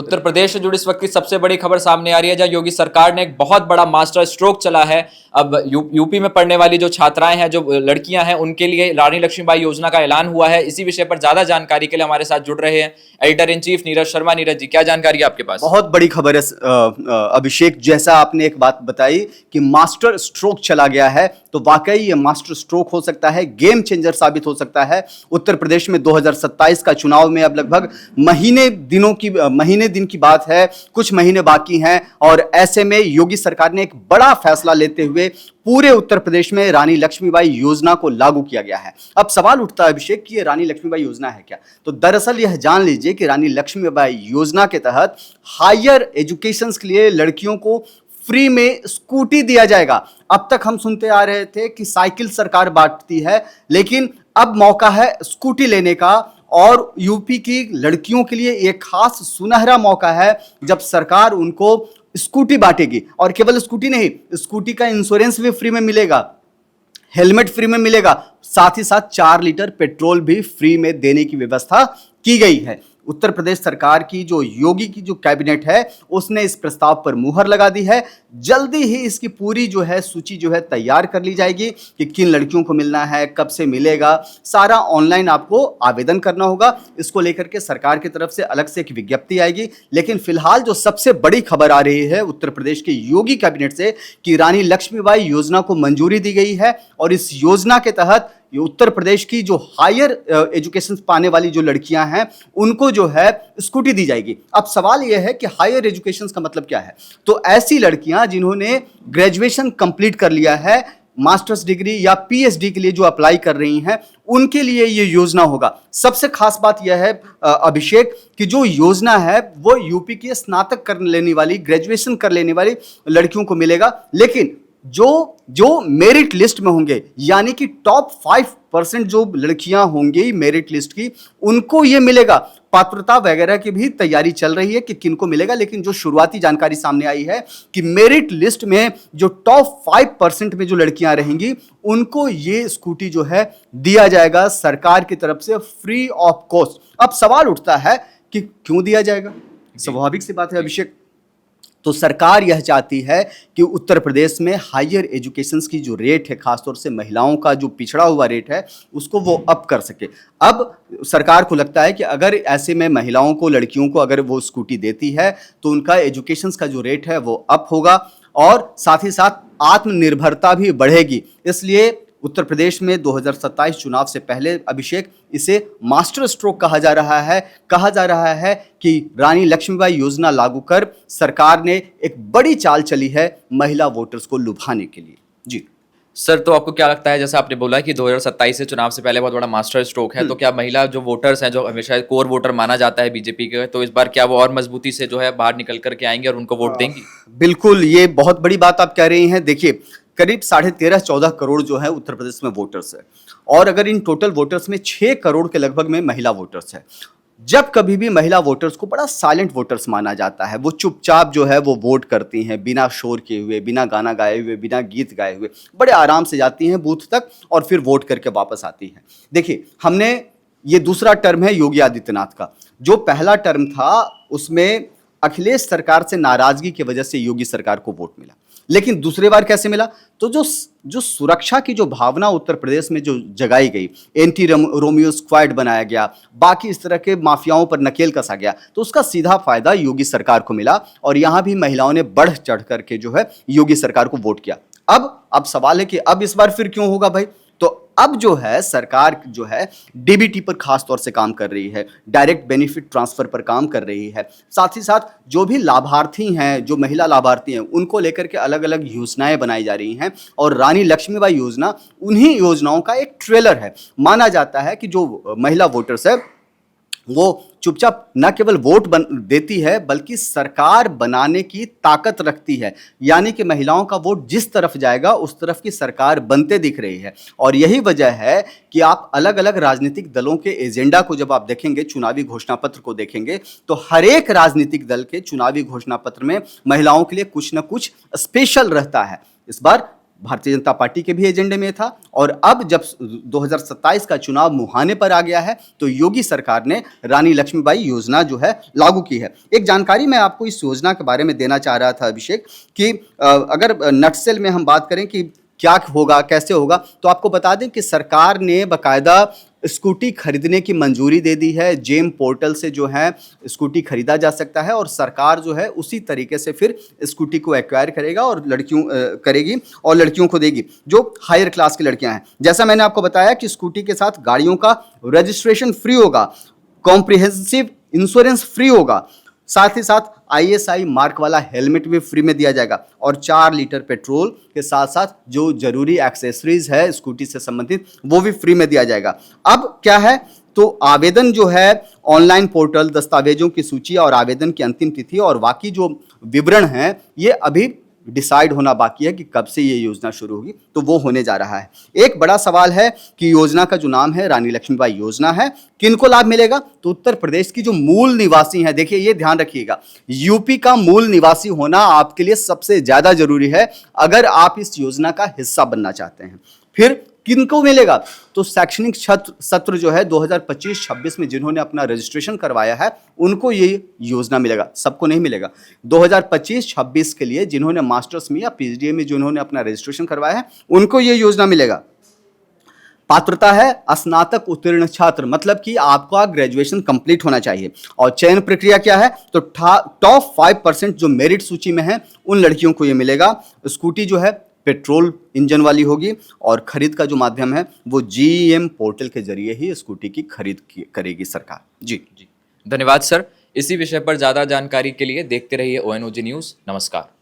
उत्तर प्रदेश से जुड़ी इस वक्त की सबसे बड़ी खबर सामने आ रही है, जहां योगी सरकार ने एक बहुत बड़ा मास्टर स्ट्रोक चला है। अब यूपी में पढ़ने वाली जो छात्राएं हैं, जो लड़कियां हैं, उनके लिए रानी लक्ष्मीबाई योजना का ऐलान हुआ है। इसी विषय पर ज्यादा जानकारी के लिए हमारे साथ जुड़ रहे हैं editor in chief Neeraj Sharma. Neeraj ji, क्या जानकारी है आपके पास? बहुत बड़ी खबर है अभिषेक। जैसा आपने एक बात बताई कि मास्टर स्ट्रोक चला गया है, तो वाकई ये मास्टर स्ट्रोक हो सकता है, गेम चेंजर साबित हो सकता है। उत्तर प्रदेश में 2027 का चुनाव में अब लगभग महीने दिन की बात है, कुछ महीने बाकी हैं, और ऐसे में योगी सरकार ने एक बड़ा फैसला लेते हुए पूरे उत्तर प्रदेश में रानी लक्ष्मीबाई योजना को लागू किया गया है। अब सवाल उठता है अभिषेक कि ये रानी लक्ष्मीबाई योजना है क्या? तो दरअसल यह जान लीजिए कि रानी लक्ष्मीबाई योजना के तहत हायर एजुकेशन के लिए लड़कियों को फ्री में स्कूटी दिया जाएगा। अब तक हम सुनते आ रहे थे कि साइकिल सरकार बांटती है, लेकिन अब मौका है स्कूटी लेने का, और यूपी की लड़कियों के लिए एक खास सुनहरा मौका है जब सरकार उनको स्कूटी बांटेगी। और केवल स्कूटी नहीं, स्कूटी का इंश्योरेंस भी फ्री में मिलेगा, हेलमेट फ्री में मिलेगा, साथ ही साथ 4 लीटर पेट्रोल भी फ्री में देने की व्यवस्था की गई है। उत्तर प्रदेश सरकार की जो योगी की जो कैबिनेट है, उसने इस प्रस्ताव पर मुहर लगा दी है। जल्दी ही इसकी पूरी जो है सूची जो है तैयार कर ली जाएगी कि किन लड़कियों को मिलना है, कब से मिलेगा। सारा ऑनलाइन आपको आवेदन करना होगा। इसको लेकर के सरकार की तरफ से अलग से एक विज्ञप्ति आएगी। लेकिन फिलहाल जो सबसे बड़ी खबर आ रही है उत्तर प्रदेश के योगी कैबिनेट से कि रानी लक्ष्मीबाई योजना को मंजूरी दी गई है, और इस योजना के तहत ये उत्तर प्रदेश की जो हायर एजुकेशन पाने वाली जो लड़कियां हैं, उनको जो है स्कूटी दी जाएगी। अब सवाल यह है कि हायर एजुकेशन का मतलब क्या है? तो ऐसी लड़कियां जिन्होंने ग्रेजुएशन कंप्लीट कर लिया है, मास्टर्स डिग्री या पीएचडी के लिए जो अप्लाई कर रही हैं, उनके लिए ये योजना होगा। सबसे खास बात यह है अभिषेक कि जो योजना है वो यूपी की स्नातक कर लेने वाली, ग्रेजुएशन कर लेने वाली लड़कियों को मिलेगा। लेकिन जो मेरिट लिस्ट में होंगे, यानी कि टॉप 5% जो लड़कियां होंगी मेरिट लिस्ट की, उनको ये मिलेगा। पात्रता वगैरह की भी तैयारी चल रही है कि किनको मिलेगा, लेकिन जो शुरुआती जानकारी सामने आई है कि मेरिट लिस्ट में जो टॉप 5% में जो लड़कियां रहेंगी, उनको ये स्कूटी जो है दिया जाएगा सरकार की तरफ से फ्री ऑफ कॉस्ट। अब सवाल उठता है कि क्यों दिया जाएगा? स्वाभाविक सी बात है अभिषेक। तो सरकार यह चाहती है कि उत्तर प्रदेश में हायर एजुकेशन की जो रेट है, खासतौर से महिलाओं का जो पिछड़ा हुआ रेट है, उसको वो अप कर सके। अब सरकार को लगता है कि अगर ऐसे में महिलाओं को, लड़कियों को अगर वो स्कूटी देती है, तो उनका एजुकेशन का जो रेट है वो अप होगा, और साथ ही साथ आत्मनिर्भरता भी बढ़ेगी। इसलिए उत्तर प्रदेश में 2027 चुनाव से पहले अभिषेक इसे मास्टर स्ट्रोक कहा जा रहा है कि रानी लक्ष्मीबाई योजना लागू कर सरकार ने एक बड़ी चाल चली है महिला वोटर्स को लुभाने के लिए। जी सर, तो आपको क्या लगता है, जैसा आपने बोला कि 2027 से चुनाव से पहले बहुत बड़ा मास्टर स्ट्रोक है, तो क्या महिला जो वोटर्स हैं, जो हमेशा कोर वोटर माना जाता है बीजेपी के, तो इस बार क्या वो और मजबूती से जो है बाहर निकल करके आएंगे और उनको वोट देंगी? बिल्कुल, ये बहुत बड़ी बात आप कह रही हैं। देखिए, करीब 13.5-14 करोड़ जो है उत्तर प्रदेश में वोटर्स है, और अगर इन टोटल वोटर्स में 6 करोड़ के लगभग में महिला वोटर्स है। जब कभी भी महिला वोटर्स को बड़ा साइलेंट वोटर्स माना जाता है, वो चुपचाप जो है वो वोट करती हैं, बिना शोर किए हुए, बिना गाना गाए हुए, बिना गीत गाए हुए, बड़े आराम से जाती हैं बूथ तक और फिर वोट करके वापस आती हैं। देखिए, हमने ये दूसरा टर्म है योगी आदित्यनाथ का। जो पहला टर्म था उसमें अखिलेश सरकार से नाराजगी की वजह से योगी सरकार को वोट मिला, लेकिन दूसरी बार कैसे मिला? तो जो सुरक्षा की जो भावना उत्तर प्रदेश में जो जगाई गई, एंटी रोमियो स्क्वाड बनाया गया, बाकी इस तरह के माफियाओं पर नकेल कसा गया, तो उसका सीधा फायदा योगी सरकार को मिला, और यहां भी महिलाओं ने बढ़ चढ़ करके जो है योगी सरकार को वोट किया। अब सवाल है कि अब इस बार फिर क्यों होगा भाई? तो अब जो है सरकार जो है डीबीटी पर खास तौर से काम कर रही है, डायरेक्ट बेनिफिट ट्रांसफर पर काम कर रही है। साथ ही साथ जो भी लाभार्थी हैं, जो महिला लाभार्थी हैं, उनको लेकर के अलग अलग योजनाएं बनाई जा रही हैं, और रानी लक्ष्मीबाई योजना उन्हीं योजनाओं का एक ट्रेलर है। माना जाता है कि जो महिला वोटर्स है वो चुपचाप न केवल वोट देती है, बल्कि सरकार बनाने की ताकत रखती है। यानी कि महिलाओं का वोट जिस तरफ जाएगा उस तरफ की सरकार बनते दिख रही है। और यही वजह है कि आप अलग अलग राजनीतिक दलों के एजेंडा को जब आप देखेंगे, चुनावी घोषणा पत्र को देखेंगे, तो हर एक राजनीतिक दल के चुनावी घोषणा पत्र में महिलाओं के लिए कुछ न कुछ स्पेशल रहता है। इस बार भारतीय जनता पार्टी के भी एजेंडे में था, और अब जब 2027 का चुनाव मुहाने पर आ गया है तो योगी सरकार ने रानी लक्ष्मीबाई योजना जो है लागू की है। एक जानकारी मैं आपको इस योजना के बारे में देना चाह रहा था अभिषेक, कि अगर नटसेल में हम बात करें कि क्या होगा, कैसे होगा, तो आपको बता दें कि सरकार ने बाकायदा स्कूटी खरीदने की मंजूरी दे दी है। जेम पोर्टल से जो है स्कूटी खरीदा जा सकता है और सरकार जो है उसी तरीके से फिर स्कूटी को एक्वायर करेगा और करेगी और लड़कियों को देगी जो हायर क्लास की लड़कियां हैं। जैसा मैंने आपको बताया कि स्कूटी के साथ गाड़ियों का रजिस्ट्रेशन फ्री होगा, कॉम्प्रिहेंसिव इंश्योरेंस फ्री होगा, साथ ही साथ ISI मार्क वाला हेलमेट भी फ्री में दिया जाएगा, और 4 लीटर पेट्रोल के साथ साथ जो जरूरी एक्सेसरीज है स्कूटी से संबंधित वो भी फ्री में दिया जाएगा। अब क्या है, तो आवेदन जो है ऑनलाइन पोर्टल, दस्तावेजों की सूची और आवेदन की अंतिम तिथि और बाकी जो विवरण हैं ये अभी डिसाइड होना बाकी है कि कब से ये योजना शुरू होगी, तो वो होने जा रहा है। एक बड़ा सवाल है कि योजना का जो नाम है रानी लक्ष्मीबाई योजना है, किनको लाभ मिलेगा, तो उत्तर प्रदेश की जो मूल निवासी हैं, देखिए ये ध्यान रखिएगा, यूपी का मूल निवासी होना आपके लिए सबसे ज्यादा जरूरी है अगर आप इस योजना का हिस्सा बनना चाहते हैं। फिर किनको मिलेगा, तो शैक्षणिक सत्र जो है 2025-26 में जिन्होंने अपना रजिस्ट्रेशन करवाया है उनको ये योजना मिलेगा, सबको नहीं मिलेगा। 2025-26 के लिए जिन्होंने मास्टर्स में या PhD में जिन्होंने अपना रजिस्ट्रेशन करवाया है उनको ये योजना मिलेगा। पात्रता है स्नातक उत्तीर्ण छात्र, मतलब कि आपका ग्रेजुएशन कंप्लीट होना चाहिए। और चयन प्रक्रिया क्या है, तो टॉप 5% जो मेरिट सूची में है उन लड़कियों को ये मिलेगा। स्कूटी जो है पेट्रोल इंजन वाली होगी और खरीद का जो माध्यम है वो GEM पोर्टल के जरिए ही स्कूटी की खरीद करेगी सरकार। जी धन्यवाद सर। इसी विषय पर ज्यादा जानकारी के लिए देखते रहिए ONOG न्यूज। नमस्कार।